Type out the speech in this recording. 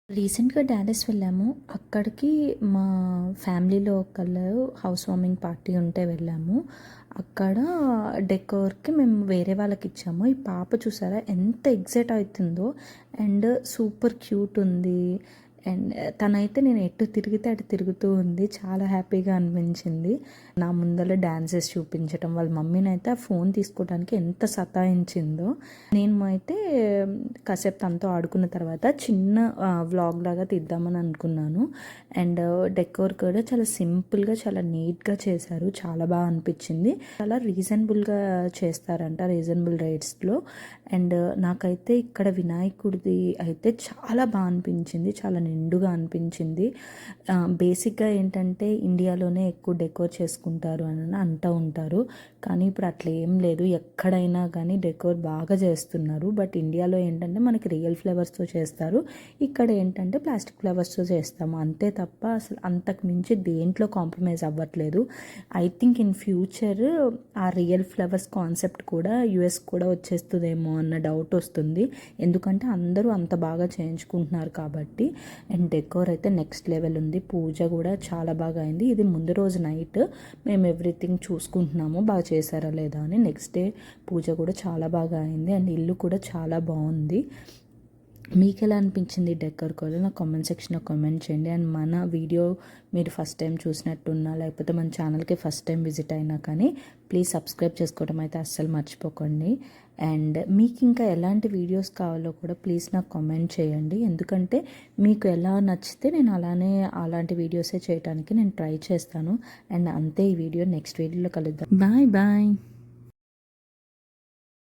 రీసెంట్‌గా డాలస్ వెళ్ళాము. అక్కడికి మా ఫ్యామిలీలో ఒకళ్ళు హౌస్ వార్మింగ్ పార్టీ ఉంటే వెళ్ళాము. అక్కడ డెకోర్‌కి మేము వేరే వాళ్ళకిచ్చాము. ఈ పాప చూసారా ఎంత ఎక్సైట్ అవుతుందో అండ్ సూపర్ క్యూట్ ఉంది. అండ్ తనైతే నేను ఎటు తిరిగితే అటు తిరుగుతూ ఉంది. చాలా హ్యాపీగా అనిపించింది. నా ముందర డాన్సెస్ చూపించటం, వాళ్ళ మమ్మీనైతే ఆ ఫోన్ తీసుకోవడానికి ఎంత సతాయించిందో. నేను అయితే కాసేపు తనతో ఆడుకున్న తర్వాత చిన్న వ్లాగ్ లాగా తీద్దామని అనుకున్నాను. అండ్ డెకోర్ కూడా చాలా సింపుల్గా చాలా నీట్గా చేశారు. చాలా బాగా అనిపించింది. చాలా రీజనబుల్గా చేస్తారంట, రీజనబుల్ రేట్స్లో. అండ్ నాకైతే ఇక్కడ వినాయకుడిది అయితే చాలా బాగా అనిపించింది. చాలా నిండుగా అనిపించింది. బేసిక్గా ఏంటంటే ఇండియాలోనే ఎక్కువ డెకోర్ చేసుకుంటారు అని అంటూ ఉంటారు. కానీ ఇప్పుడు అట్లా ఏం లేదు. ఎక్కడైనా కానీ డెకోర్ బాగా చేస్తున్నారు. బట్ ఇండియాలో ఏంటంటే మనకి రియల్ ఫ్లవర్స్తో చేస్తారు. ఇక్కడ ఏంటంటే ప్లాస్టిక్ ఫ్లవర్స్తో చేస్తాము అంతే తప్ప అసలు అంతకు మించి దేంట్లో కాంప్రమైజ్ అవ్వట్లేదు. ఐ థింక్ ఇన్ ఫ్యూచర్ ఆ రియల్ ఫ్లవర్స్ కాన్సెప్ట్ కూడా యుఎస్ కూడా వచ్చేస్తుందేమో అన్న డౌట్ వస్తుంది. ఎందుకంటే అందరూ అంత బాగా చేయించుకుంటున్నారు కాబట్టి. అండ్ డెకోర్ అయితే నెక్స్ట్ లెవెల్ ఉంది. పూజ కూడా చాలా బాగా అయింది. ఇది ముందు రోజు నైట్ మేము ఎవ్రీథింగ్ చూసుకుంటున్నాము బాగా చేశారా లేదా అని. నెక్స్ట్ డే పూజ కూడా చాలా బాగా అయింది. అండ్ ఇల్లు కూడా చాలా బాగుంది. మీకు ఎలా అనిపించింది డెకోర్ కూడా నా కామెంట్ సెక్షన్లో కామెంట్ చేయండి. అండ్ మన వీడియో మీరు ఫస్ట్ టైం చూసినట్టున్నా లేకపోతే మన ఛానల్కి ఫస్ట్ టైం విజిట్ అయినా కానీ ప్లీజ్ సబ్స్క్రైబ్ చేసుకోవడం అయితే అస్సలు మర్చిపోకండి. అండ్ మీకు ఇంకా ఎలాంటి వీడియోస్ కావాలో కూడా ప్లీజ్ నాకు కామెంట్ చేయండి. ఎందుకంటే మీకు ఎలా నచ్చితే నేను అలాంటి వీడియోసే చేయడానికి నేను ట్రై చేస్తాను. అండ్ అంతే, ఈ వీడియో నెక్స్ట్ వీడియోలో కలుద్దాం. Bye bye.